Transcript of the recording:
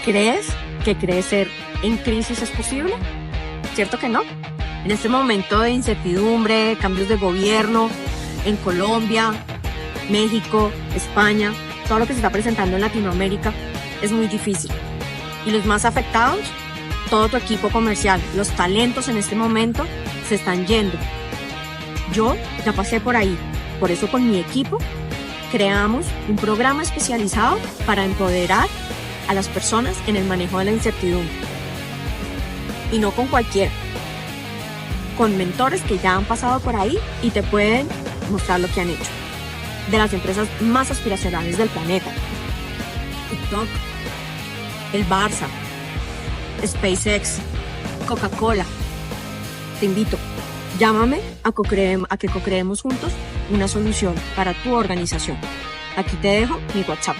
¿Crees que crecer en crisis es posible? ¿Cierto que no? En este momento de incertidumbre, cambios de gobierno en Colombia, México, España, todo lo que se está presentando en Latinoamérica es muy difícil. Y los más afectados, todo tu equipo comercial, los talentos en este momento se están yendo. Yo ya pasé por ahí, por eso con mi equipo creamos un programa especializado para empoderar a las personas en el manejo de la incertidumbre. Y no con cualquiera, con mentores que ya han pasado por ahí y te pueden mostrar lo que han hecho. De las empresas más aspiracionales del planeta: TikTok, el Barça, SpaceX, Coca-Cola. Te invito, llámame a que co-creemos juntos una solución para tu organización. Aquí te dejo mi WhatsApp: